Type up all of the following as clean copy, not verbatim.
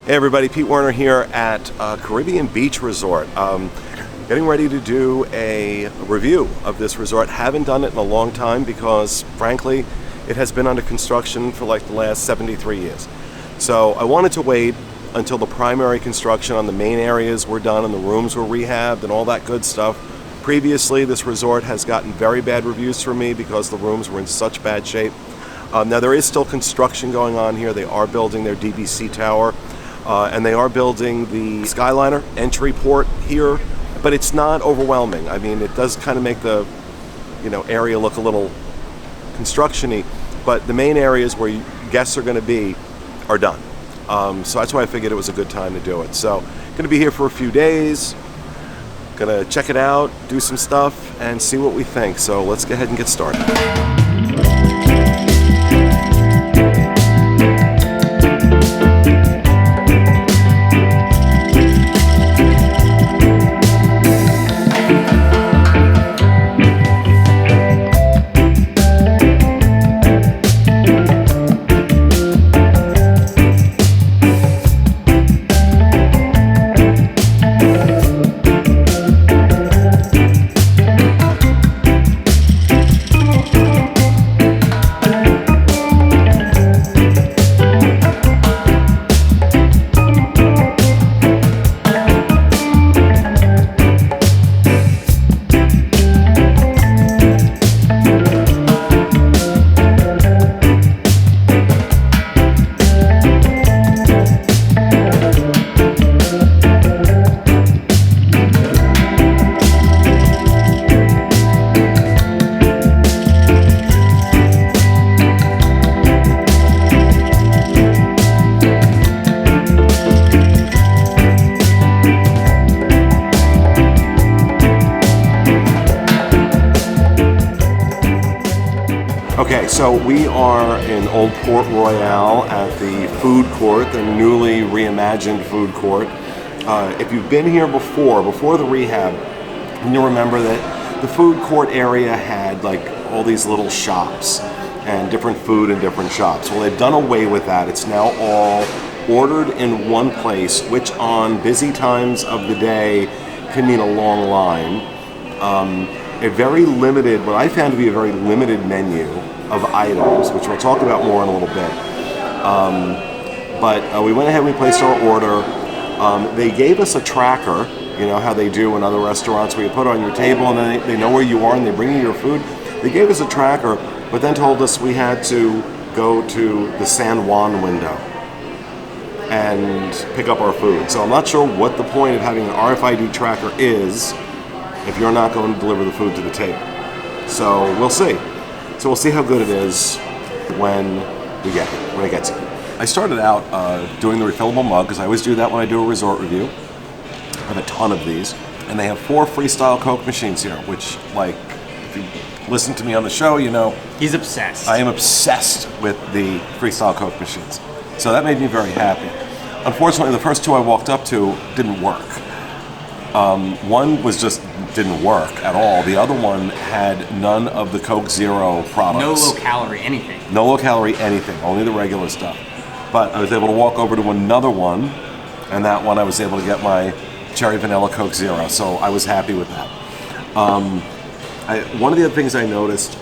Hey everybody, Pete Werner here at Caribbean Beach Resort. Getting ready to do a review of this resort. Haven't done it in a long time because, frankly, it has been under construction for like the last 73 years. So I wanted to wait until the primary construction on the main areas were done and the rooms were rehabbed and all that good stuff. Previously, this resort has gotten very bad reviews from me because the rooms were in such bad shape. Now there is still construction going on here. They are building their DBC tower. And they are building the Skyliner entry port here, but it's not overwhelming. I mean, it does kind of make the area look a little construction-y, but the main areas where guests are going to be are done. So that's why I figured it was a good time to do it. So, going to be here for a few days, going to check it out, do some stuff, and see what we think. So let's go ahead and get started. Okay, so we are in Old Port Royale at the food court, the newly reimagined food court. If you've been here before the rehab, you'll remember that the food court area had like all these little shops and different food in different shops. Well, they've done away with that. It's now all ordered in one place, which on busy times of the day can mean a long line. A very limited, what I found to be a very limited menu of items, which we'll talk about more in a little bit. But we went ahead and we placed our order. They gave us a tracker, you know how they do in other restaurants where you put it on your table and then they know where you are and they bring you your food. They gave us a tracker, but then told us we had to go to the San Juan window and pick up our food. So I'm not sure what the point of having an RFID tracker is if you're not going to deliver the food to the table. So we'll see. So we'll see how good it is when we get it, when it gets here. I started out doing the refillable mug, because I always do that when I do a resort review. I have a ton of these. And they have 4 freestyle Coke machines here, which, like, if you listen to me on the show, you know... He's obsessed. I am obsessed with the freestyle Coke machines. So that made me very happy. Unfortunately, the first 2 I walked up to didn't work. One didn't work at all. The other one had none of the Coke Zero products. No low-calorie anything. No low-calorie anything, only the regular stuff. But I was able to walk over to another one, and that one I was able to get my Cherry Vanilla Coke Zero, so I was happy with that. One of the other things I noticed,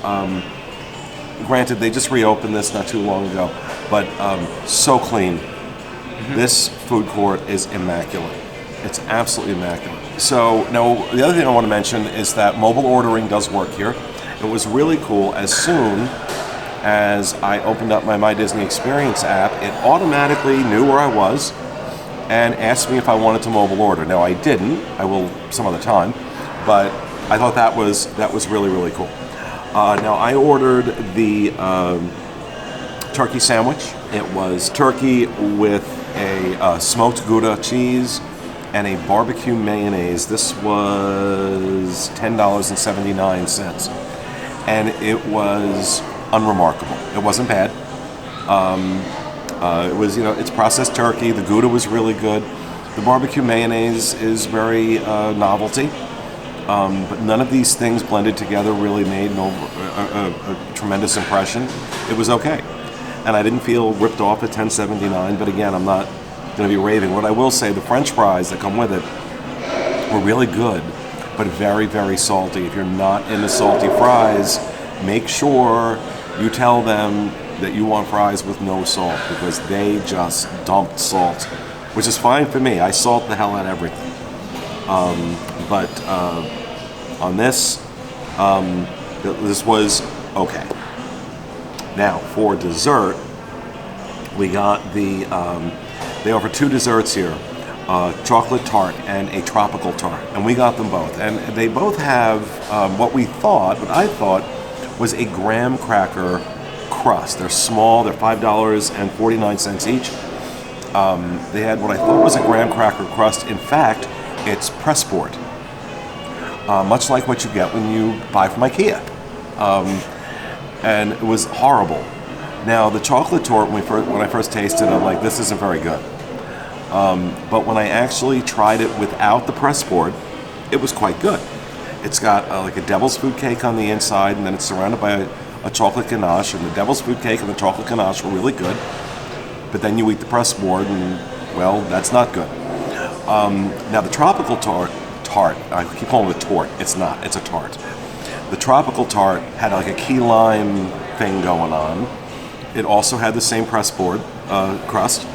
granted they just reopened this not too long ago, but so clean. Mm-hmm. This food court is immaculate. It's absolutely immaculate. So now the other thing I want to mention is that mobile ordering does work here. It was really cool. As soon as I opened up my Disney Experience app, it automatically knew where I was and asked me if I wanted to mobile order. Now I didn't. I will some other time, but I thought that was really, really cool. Now I ordered the turkey sandwich. It was turkey with a smoked Gouda cheese and a barbecue mayonnaise. This was $10.79, and it was unremarkable. It wasn't bad. It was, it's processed turkey. The Gouda was really good. The barbecue mayonnaise is very novelty, but none of these things blended together really made a tremendous impression. It was okay, and I didn't feel ripped off at $10.79. But again, I'm not going to be raving. What I will say, the French fries that come with it were really good, but very, very salty. If you're not into salty fries, make sure you tell them that you want fries with no salt, because they just dumped salt, which is fine for me. I salt the hell out of everything. But on this, this was okay. Now, for dessert, we got they offer 2 desserts here, chocolate tart and a tropical tart, and we got them both. And they both have what I thought was a graham cracker crust. They're small, they're $5.49 each. They had what I thought was a graham cracker crust. In fact, it's press board, much like what you get when you buy from IKEA. And it was horrible. Now, the chocolate tart, when I first tasted it, I'm like, this isn't very good. But when I actually tried it without the press board, it was quite good. It's got like a devil's food cake on the inside, and then it's surrounded by a chocolate ganache, and the devil's food cake and the chocolate ganache were really good. But then you eat the press board, and, well, that's not good. Now, the tropical tart, I keep calling it a tort. It's not. It's a tart. The tropical tart had like a key lime thing going on. It also had the same press board crust,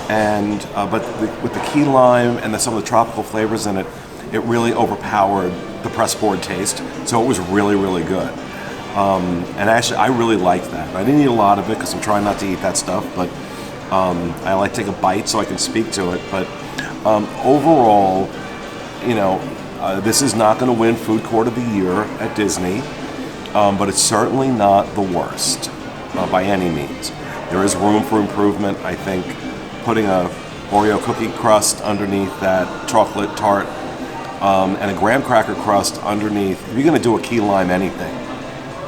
and but with the key lime and some of the tropical flavors in it, it really overpowered the press board taste. So it was really, really good. And actually, I really liked that. I didn't eat a lot of it because I'm trying not to eat that stuff, but I like to take a bite so I can speak to it. But overall, this is not going to win Food Court of the Year at Disney, but it's certainly not the worst by any means. There is room for improvement. I think putting a Oreo cookie crust underneath that chocolate tart and a graham cracker crust underneath. If you're going to do a key lime anything,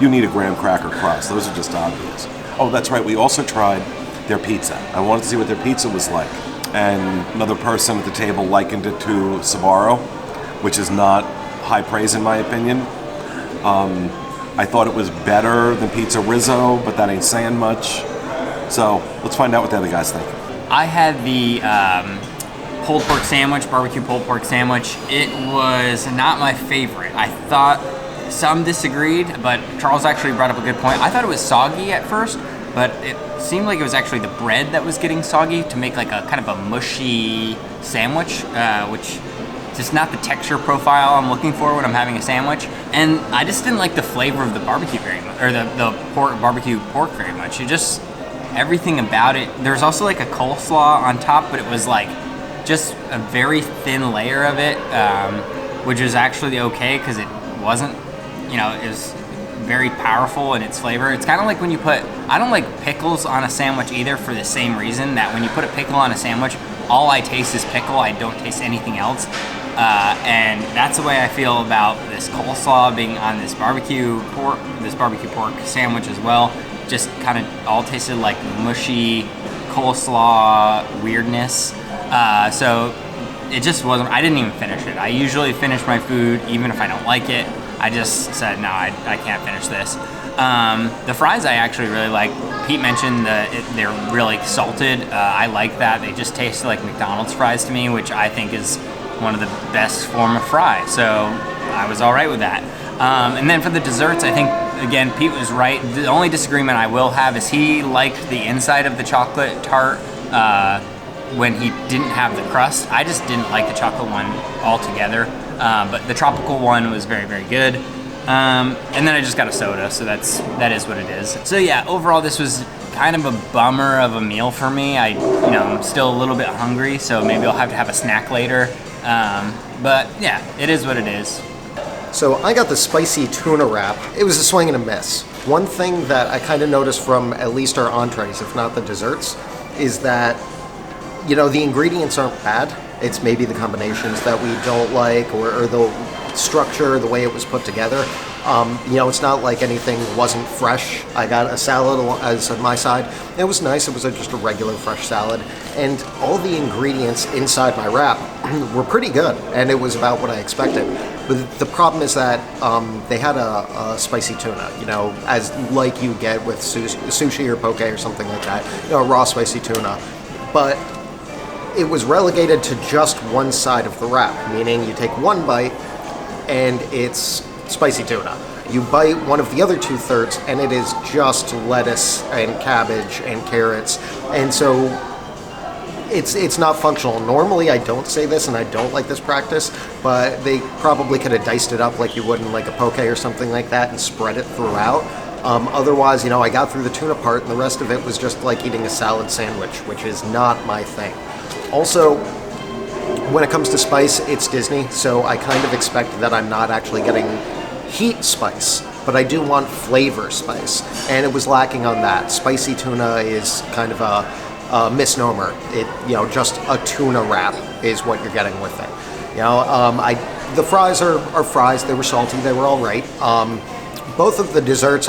you need a graham cracker crust. Those are just obvious. Oh, that's right. We also tried their pizza. I wanted to see what their pizza was like. And another person at the table likened it to Sbarro, which is not high praise in my opinion. I thought it was better than Pizza Rizzo, but that ain't saying much. So let's find out what the other guys think. I had the pulled pork sandwich, barbecue pulled pork sandwich. It was not my favorite. I thought some disagreed, but Charles actually brought up a good point. I thought it was soggy at first, but it seemed like it was actually the bread that was getting soggy to make like a kind of a mushy sandwich, which just not the texture profile I'm looking for when I'm having a sandwich. And I just didn't like the flavor of the barbecue very much, or the barbecue pork very much. It just, everything about it. There's also like a coleslaw on top, but it was like just a very thin layer of it, which was actually okay because it wasn't, it was very powerful in its flavor. It's kind of like when you put, I don't like pickles on a sandwich either for the same reason that when you put a pickle on a sandwich, all I taste is pickle, I don't taste anything else. And that's the way I feel about this coleslaw being on this barbecue pork sandwich as well. Just kind of all tasted like mushy coleslaw weirdness. So it just wasn't, I didn't even finish it. I usually finish my food even if I don't like it. I just said, no, I can't finish this. The fries I actually really like. Pete mentioned they're really salted. I like that. They just taste like McDonald's fries to me, which I think is one of the best form of fry. So I was all right with that. And then for the desserts, I think, again, Pete was right. The only disagreement I will have is he liked the inside of the chocolate tart when he didn't have the crust. I just didn't like the chocolate one altogether. But the tropical one was very, very good. And then I just got a soda, so that is what it is. So yeah, overall this was kind of a bummer of a meal for me. I'm still a little bit hungry, so maybe I'll have to have a snack later. But yeah, it is what it is. So I got the spicy tuna wrap. It was a swing and a miss. One thing that I kind of noticed from at least our entrees, if not the desserts, is that, the ingredients aren't bad. It's maybe the combinations that we don't like or the structure, the way it was put together. It's not like anything wasn't fresh. I got a salad as my side. It was nice. It was just a regular fresh salad. And all the ingredients inside my wrap were pretty good. And it was about what I expected. But the problem is that they had a spicy tuna, as like you get with sushi or poke or something like that, raw spicy tuna. But it was relegated to just one side of the wrap, meaning you take one bite and it's spicy tuna. You bite one of the other 2/3 and it is just lettuce and cabbage and carrots. And so it's not functional. Normally I don't say this and I don't like this practice, but they probably could have diced it up like you would in like a poke or something like that and spread it throughout. Otherwise, I got through the tuna part and the rest of it was just like eating a salad sandwich, which is not my thing. Also, when it comes to spice, it's Disney, so I kind of expect that I'm not actually getting heat spice, but I do want flavor spice, and it was lacking on that. Spicy tuna is kind of a misnomer. It, just a tuna wrap is what you're getting with it. The fries are fries. They were salty. They were all right. Both of the desserts,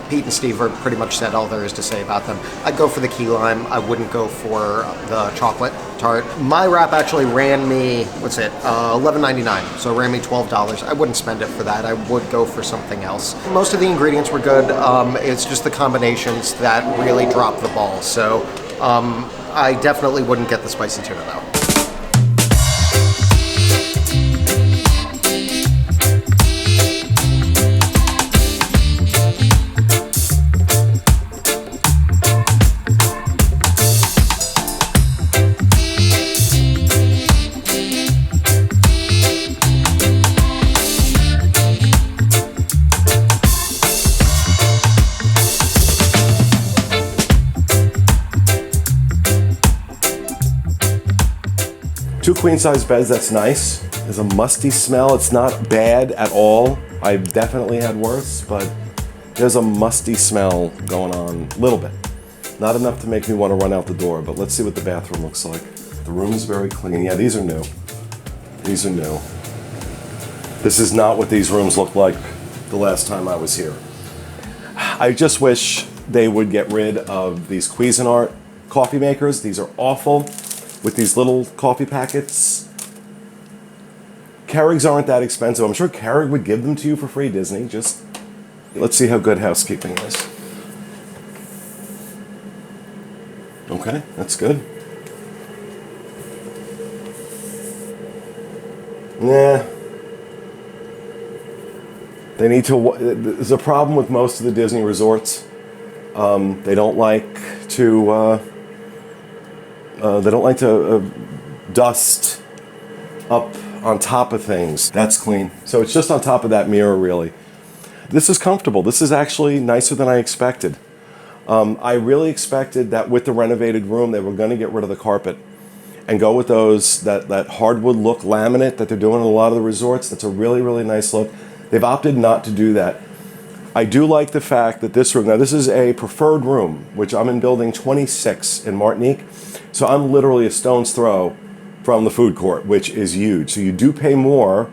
Pete and Steve are pretty much said all there is to say about them. I'd go for the key lime. I wouldn't go for the chocolate tart. My wrap actually ran me, $11.99. So it ran me $12. I wouldn't spend it for that. I would go for something else. Most of the ingredients were good. It's just the combinations that really dropped the ball. So I definitely wouldn't get the spicy tuna though. Two queen-size beds, that's nice. There's a musty smell. It's not bad at all. I've definitely had worse, but there's a musty smell going on a little bit. Not enough to make me want to run out the door, but let's see what the bathroom looks like. The room is very clean. Yeah, these are new. These are new. This is not what these rooms looked like the last time I was here. I just wish they would get rid of these Cuisinart coffee makers. These are awful. With these little coffee packets. Keurigs aren't that expensive. I'm sure Keurig would give them to you for free, Disney. Just, let's see how good housekeeping is. Okay, that's good. Nah. They need to, there's a problem with most of the Disney resorts. They don't like to, dust up on top of things. That's clean. So it's just on top of that mirror, really. This is comfortable. This is actually nicer than I expected. I really expected that with the renovated room, they were going to get rid of the carpet and go with that hardwood look laminate that they're doing in a lot of the resorts. That's a really, really nice look. They've opted not to do that. I do like the fact that this room, now this is a preferred room, which I'm in building 26 in Martinique. So I'm literally a stone's throw from the food court, which is huge. So you do pay more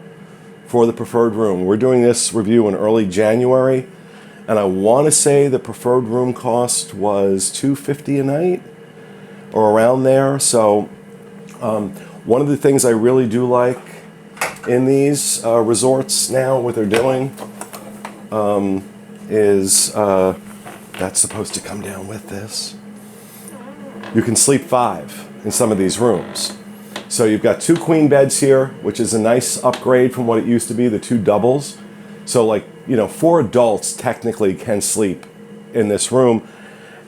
for the preferred room. We're doing this review in early January, and I want to say the preferred room cost was $250 a night or around there. So one of the things I really do like in these resorts now, what they're doing, is that's supposed to come down with this. You can sleep 5 in some of these rooms. So you've got 2 queen beds here, which is a nice upgrade from what it used to be, the 2 doubles. So 4 adults technically can sleep in this room.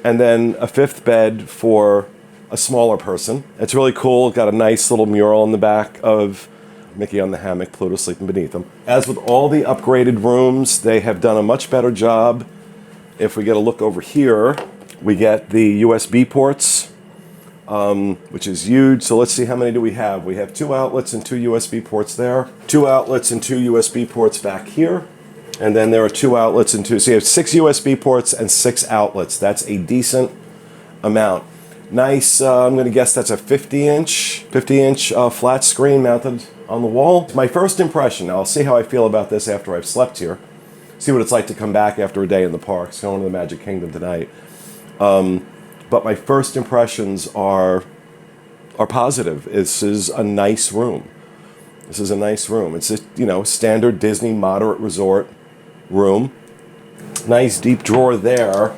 And then a 5th bed for a smaller person. It's really cool. Got a nice little mural in the back of Mickey on the hammock, Pluto sleeping beneath them. As with all the upgraded rooms, they have done a much better job. If we get a look over here, we get the USB ports, which is huge. So let's see, how many do we have? We have 2 outlets and 2 USB ports there. 2 outlets and 2 USB ports back here. And then there are 2 outlets and 2. So you have 6 USB ports and 6 outlets. That's a decent amount. Nice, I'm going to guess that's a 50-inch flat screen mounted on the wall. My first impression, I'll see how I feel about this after I've slept here. See what it's like to come back after a day in the parks, going to the Magic Kingdom tonight. But my first impressions are positive. This is a nice room. This is a nice room. It's a standard Disney moderate resort room. Nice deep drawer there.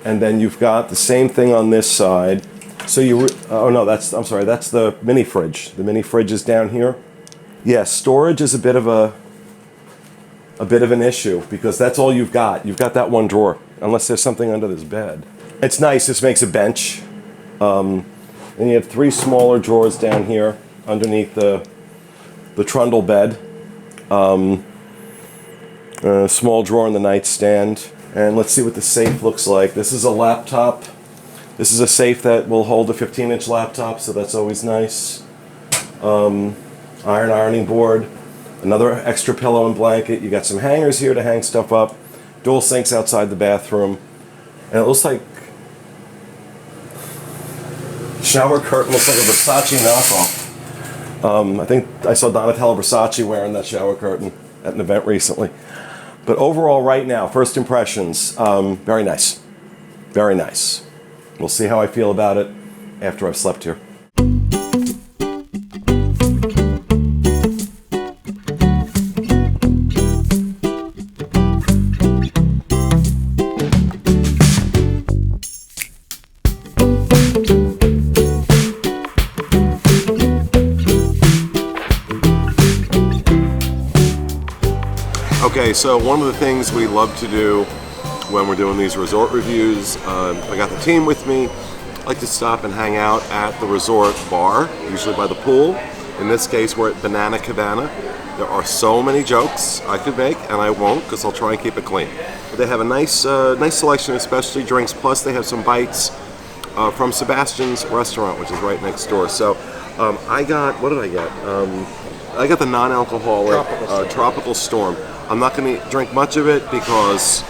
And then you've got the same thing on this side. So oh no, I'm sorry, that's the mini fridge. The mini fridge is down here. Yeah, storage is a bit of an issue because that's all you've got. You've got that one drawer, unless there's something under this bed. It's nice. This makes a bench. And you have 3 smaller drawers down here underneath the Trundle Bed. A small drawer in the nightstand. And let's see what the safe looks like. This is a laptop. This is a safe that will hold a 15-inch laptop, so that's always nice. Ironing board. Another extra pillow and blanket. You got some hangers here to hang stuff up. Dual sinks outside the bathroom. And it looks like shower curtain looks like a Versace knockoff. I think I saw Donatella Versace wearing that shower curtain at an event recently. But overall, right now, first impressions, very nice. Very nice. We'll see how I feel about it after I've slept here. Okay, so one of the things we love to do when we're doing these resort reviews, I got the team with me. I like to stop and hang out at the resort bar, usually by the pool. In this case, we're at Banana Cabana. There are so many jokes I could make, and I won't because I'll try and keep it clean. But they have a nice selection of specialty drinks, plus they have some bites from Sebastian's restaurant, which is right next door. So I got, what did I get? I got the non-alcoholic Tropical Storm. I'm not going to drink much of it because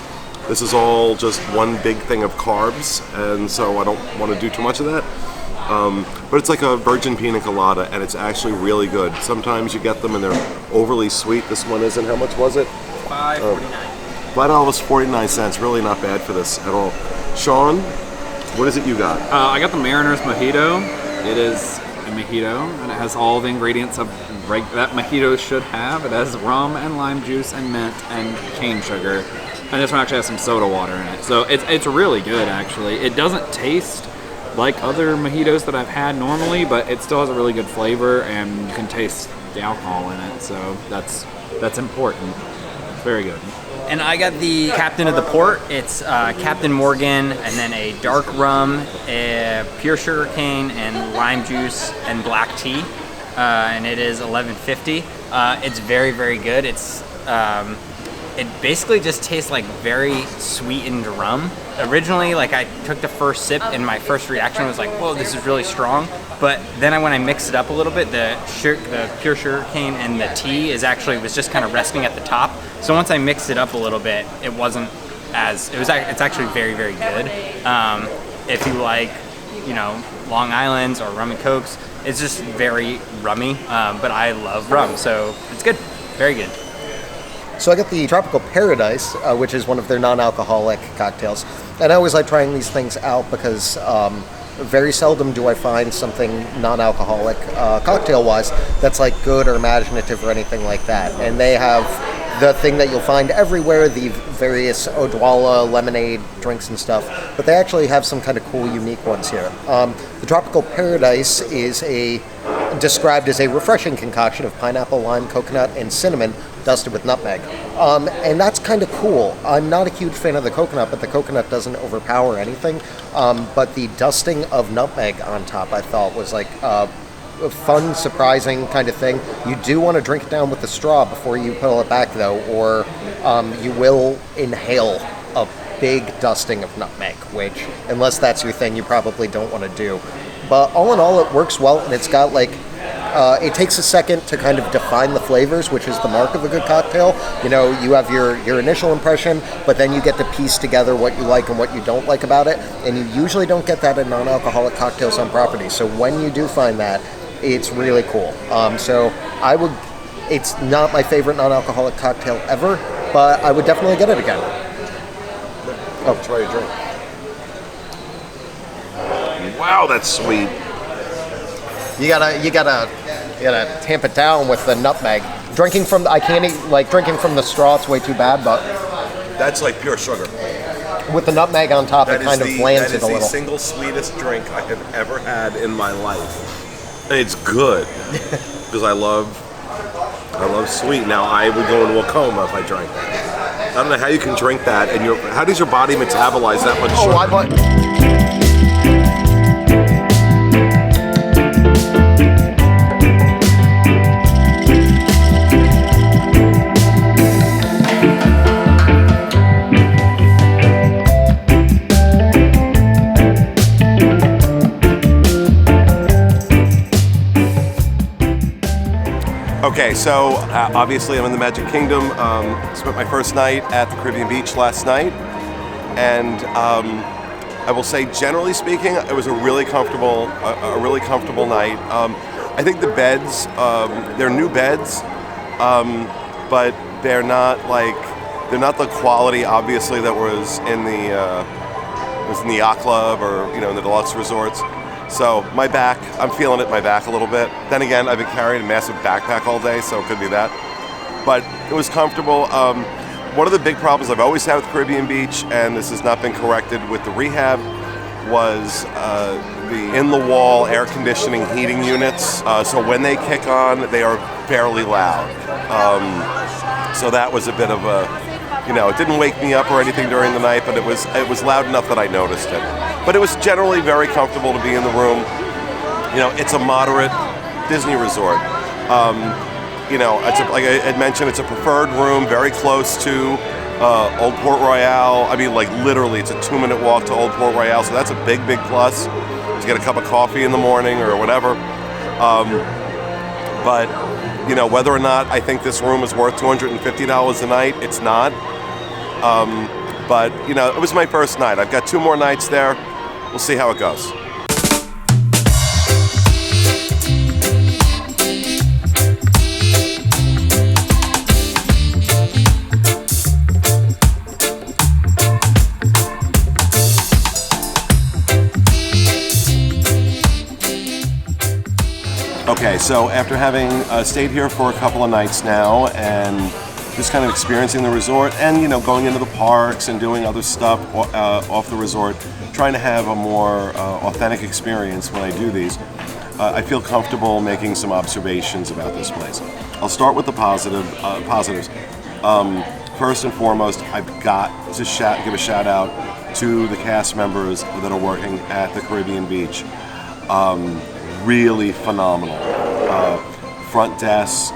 this is all just one big thing of carbs, and so I don't want to do too much of that. But it's like a virgin pina colada, and it's actually really good. Sometimes you get them and they're overly sweet. This one isn't. How much was it? $5.49. $5.49. Really not bad for this at all. Sean, what is it you got? I got the Mariner's Mojito. It is a mojito, and it has all the ingredients of that mojito should have. It has rum and lime juice and mint and cane sugar. And this one actually has some soda water in it. So it's really good, actually. It doesn't taste like other mojitos that I've had normally, but it still has a really good flavor, and you can taste the alcohol in it. So that's important. It's very good. And I got the Captain of the Port. It's Captain Morgan, and then a dark rum, a pure sugar cane, and lime juice and black tea. And it is $11.50. It's very, very good. It basically just tastes like very sweetened rum. Originally, like I took the first sip and my first reaction was like, whoa, this is really strong. But then when I mixed it up a little bit, the pure sugar cane and the tea was just kind of resting at the top. So once I mixed it up a little bit, it's actually very, very good. If you like, Long Island's or rum and cokes, it's just very rummy, but I love rum, so it's good, very good. So I got the Tropical Paradise, which is one of their non-alcoholic cocktails. And I always like trying these things out because very seldom do I find something non-alcoholic cocktail-wise that's like good or imaginative or anything like that. And they have the thing that you'll find everywhere, the various Odwalla lemonade drinks and stuff, but they actually have some kind of cool, unique ones here. The Tropical Paradise is described as a refreshing concoction of pineapple, lime, coconut, and cinnamon dusted with nutmeg. And that's kind of cool. I'm not a huge fan of the coconut, but the coconut doesn't overpower anything. But the dusting of nutmeg on top, I thought, was like a fun, surprising kind of thing. You do want to drink it down with the straw before you pull it back, though, or you will inhale a big dusting of nutmeg, which, unless that's your thing, you probably don't want to do. But all in all, it works well, and it's got it takes a second to kind of define the flavors, which is the mark of a good cocktail. You have your initial impression, but then you get to piece together what you like and what you don't like about it, and you usually don't get that in non-alcoholic cocktails on property. So when you do find that, it's really cool. It's not my favorite non-alcoholic cocktail ever, but I would definitely get it again. Oh, try your drink. Wow, that's sweet. You gotta tamp it down with the nutmeg. Drinking from the straw, it's way too bad, but that's like pure sugar. With the nutmeg on top, it kind of blands it a That is little. the single sweetest drink I have ever had in my life. And it's good because I love sweet. Now I would go into a coma if I drank that. I don't know how you can drink that, and how does your body metabolize that much sugar? Oh, I bought. Okay, so obviously I'm in the Magic Kingdom. Spent my first night at the Caribbean Beach last night, and I will say, generally speaking, it was a really comfortable night. I think the beds, they're new beds, but they're not the quality, obviously, that was in the Yacht Club or in the deluxe resorts. So my back, I'm feeling it in my back a little bit. Then again, I've been carrying a massive backpack all day, so it could be that. But it was comfortable. One of the big problems I've always had with Caribbean Beach, and this has not been corrected with the rehab, was the in-the-wall air conditioning heating units. So when they kick on, they are fairly loud. So that was a bit of a, it didn't wake me up or anything during the night, but it was loud enough that I noticed it. But it was generally very comfortable to be in the room. It's a moderate Disney resort. Like I had mentioned, it's a preferred room, very close to Old Port Royale. I mean, like literally, it's a 2-minute walk to Old Port Royale, so that's a big, big plus to get a cup of coffee in the morning or whatever. But whether or not I think this room is worth $250 a night, it's not. But it was my first night. I've got 2 more nights there. We'll see how it goes. Okay, so after having stayed here for a couple of nights now and just kind of experiencing the resort and going into the parks and doing other stuff off the resort, trying to have a more authentic experience when I do these, I feel comfortable making some observations about this place. I'll start with the positives. First and foremost, I've got to give a shout out to the cast members that are working at the Caribbean Beach. Really phenomenal. Front desk,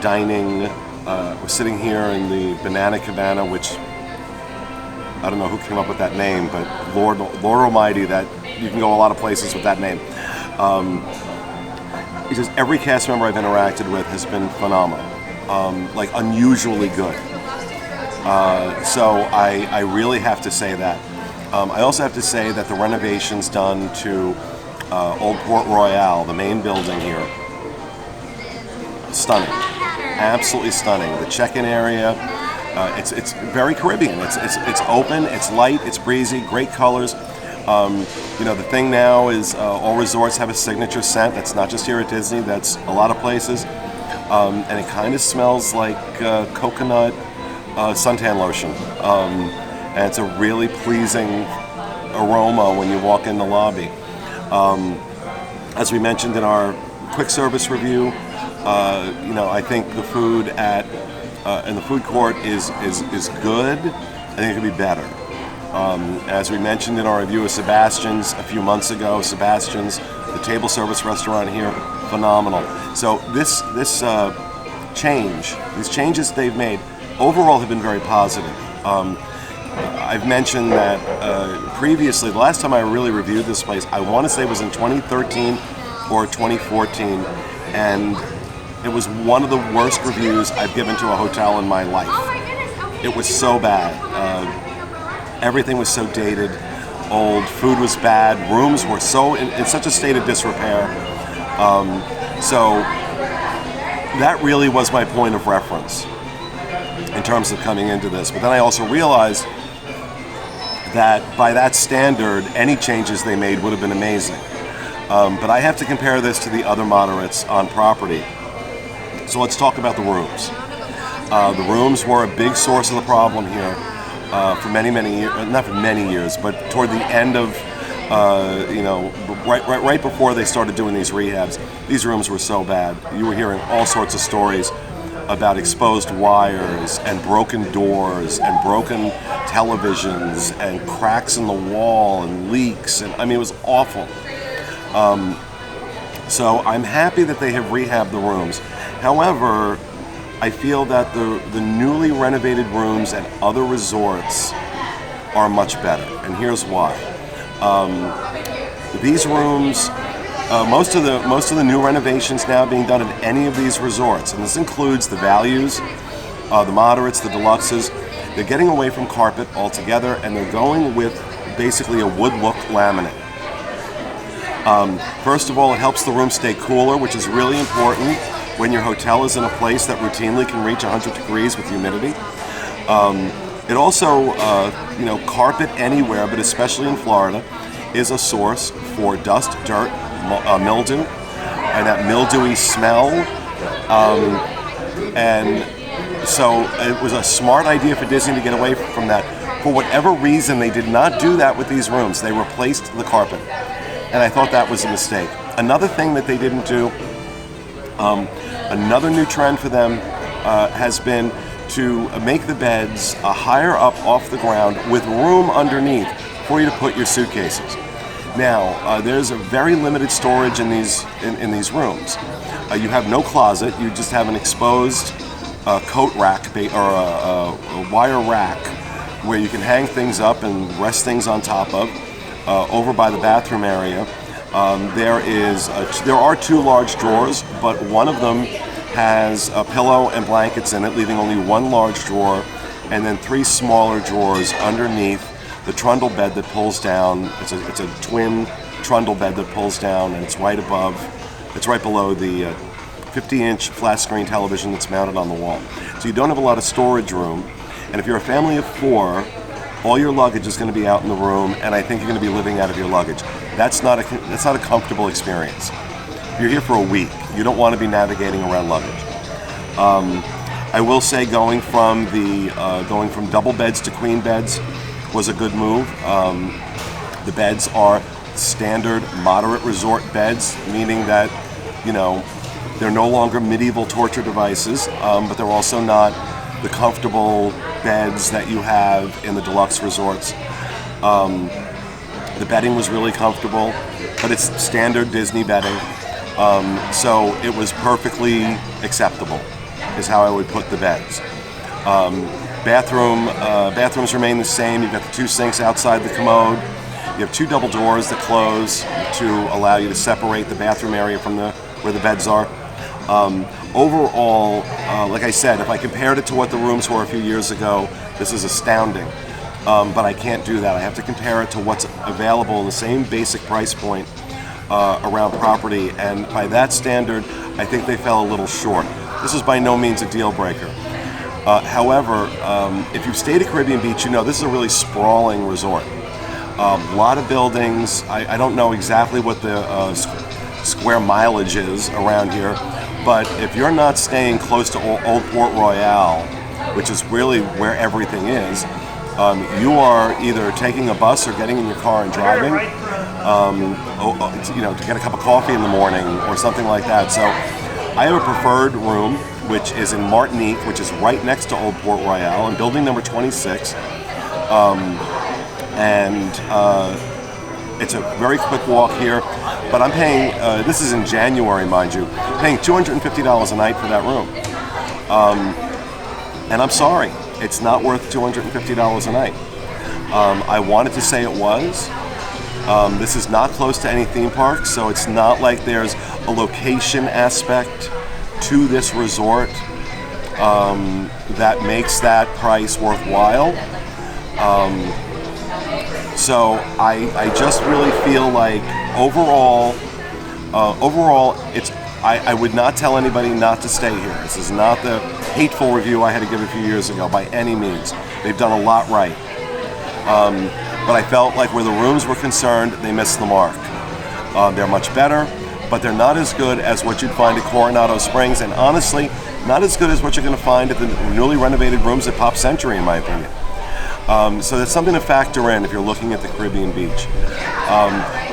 dining. We're sitting here in the Banana Cabana, which I don't know who came up with that name, but Lord Almighty, that you can go a lot of places with that name. It's just every cast member I've interacted with has been phenomenal, like unusually good. So I really have to say that. I also have to say that the renovations done to Old Port Royale, the main building here, stunning, absolutely stunning. The check-in area, it's very Caribbean. It's open, it's light, it's breezy, great colors. The thing now is all resorts have a signature scent. That's not just here at Disney. That's a lot of places, and it kind of smells like coconut suntan lotion, and it's a really pleasing aroma when you walk in the lobby. As we mentioned in our quick service review, I think the food in the food court is good. I think it could be better. As we mentioned in our review of Sebastian's a few months ago, Sebastian's, the table service restaurant here, phenomenal. So these changes they've made, overall have been very positive. I've mentioned that previously, the last time I really reviewed this place, I want to say it was in 2013 or 2014, and it was one of the worst reviews I've given to a hotel in my life. It was so bad. Everything was so dated, old, food was bad, rooms were so in such a state of disrepair. So that really was my point of reference in terms of coming into this. But then I also realized that by that standard, any changes they made would have been amazing. But I have to compare this to the other moderates on property. So let's talk about the rooms. The rooms were a big source of the problem here. for many years, not for many years, but toward the end of, right before they started doing these rehabs, these rooms were so bad. You were hearing all sorts of stories about exposed wires and broken doors and broken televisions and cracks in the wall and leaks, and I mean, it was awful. So I'm happy that they have rehabbed the rooms. However, I feel that the newly renovated rooms at other resorts are much better, and here's why. These rooms, most of the new renovations now being done at any of these resorts, and this includes the values, the moderates, the deluxes, they're getting away from carpet altogether, and they're going with basically a wood look laminate. First of all, it helps the room stay cooler, which is really important when your hotel is in a place that routinely can reach 100 degrees with humidity. It also, carpet anywhere, but especially in Florida, is a source for dust, dirt, mildew, and that mildewy smell. And so it was a smart idea for Disney to get away from that. For whatever reason, they did not do that with these rooms. They replaced the carpet. And I thought that was a mistake. Another thing that they didn't do, another new trend for them has been to make the beds higher up off the ground with room underneath for you to put your suitcases. Now, there's a very limited storage in these rooms. You have no closet. You just have an exposed coat rack or a wire rack where you can hang things up and rest things on top of. Over by the bathroom area, there are two large drawers, but one of them has a pillow and blankets in it, leaving only one large drawer, and then three smaller drawers underneath the trundle bed that pulls down. It's a twin trundle bed that pulls down, and it's right below the 50-inch flat screen television that's mounted on the wall. So you don't have a lot of storage room, and if you're a family of four, all your luggage is going to be out in the room, and I think you're going to be living out of your luggage. That's not a comfortable experience. You're here for a week. You don't want to be navigating around luggage. I will say going from double beds to queen beds was a good move. The beds are standard moderate resort beds, meaning that they're no longer medieval torture devices, but they're also not the comfortable beds that you have in the deluxe resorts. The bedding was really comfortable, but it's standard Disney bedding, so it was perfectly acceptable, is how I would put the beds. Bathrooms remain the same. You've got the two sinks outside the commode. You have two double doors that close to allow you to separate the bathroom area from where the beds are. Overall, like I said, if I compared it to what the rooms were a few years ago, this is astounding. But I can't do that. I have to compare it to what's available in the same basic price point around property, and by that standard, I think they fell a little short. This is by no means a deal breaker. However, if you've stayed at Caribbean Beach, this is a really sprawling resort. A lot of buildings. I don't know exactly what the square mileage is around here, but if you're not staying close to Old Port Royale, which is really where everything is, you are either taking a bus or getting in your car and driving, to get a cup of coffee in the morning or something like that. So I have a preferred room, which is in Martinique, which is right next to Old Port Royale, in building number 26. It's a very quick walk here, but I'm paying, this is in January, mind you, paying $250 a night for that room. And I'm sorry, it's not worth $250 a night. I wanted to say it was. This is not close to any theme park, so it's not like there's a location aspect to this resort that makes that price worthwhile. So I just really feel like overall, I would not tell anybody not to stay here. This is not the hateful review I had to give a few years ago by any means. They've done a lot right. But I felt like where the rooms were concerned, they missed the mark. They're much better, but they're not as good as what you'd find at Coronado Springs, and honestly, not as good as what you're going to find at the newly renovated rooms at Pop Century, in my opinion. So that's something to factor in if you're looking at the Caribbean beach.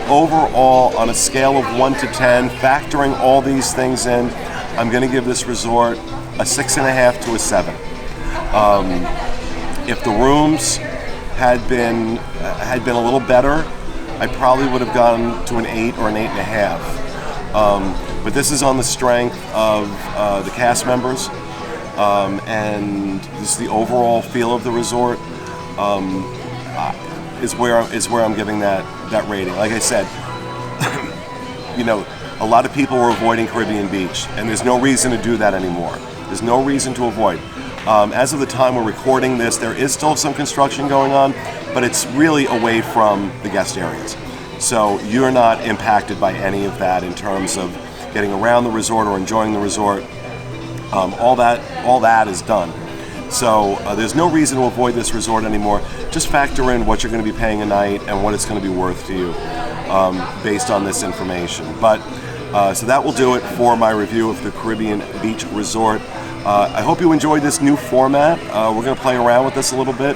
Overall, on a scale of 1 to 10, factoring all these things in, I'm going to give this resort a 6.5 to a 7. If the rooms had been a little better, I probably would have gone to an 8 or an 8.5. But this is on the strength of the cast members, and this is the overall feel of the resort. Is where I'm giving that rating. Like I said, a lot of people were avoiding Caribbean Beach, and there's no reason to do that anymore. There's no reason to avoid. As of the time we're recording this, there is still some construction going on, but it's really away from the guest areas. So you're not impacted by any of that in terms of getting around the resort or enjoying the resort. All that is done. So there's no reason to avoid this resort anymore. Just factor in what you're going to be paying a night and what it's going to be worth to you based on this information. But so that will do it for my review of the Caribbean Beach Resort. I hope you enjoyed this new format. We're going to play around with this a little bit.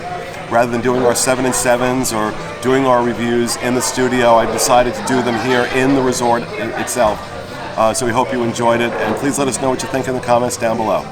Rather than doing our 7 and 7s or doing our reviews in the studio, I decided to do them here in the resort itself. So we hope you enjoyed it, and please let us know what you think in the comments down below.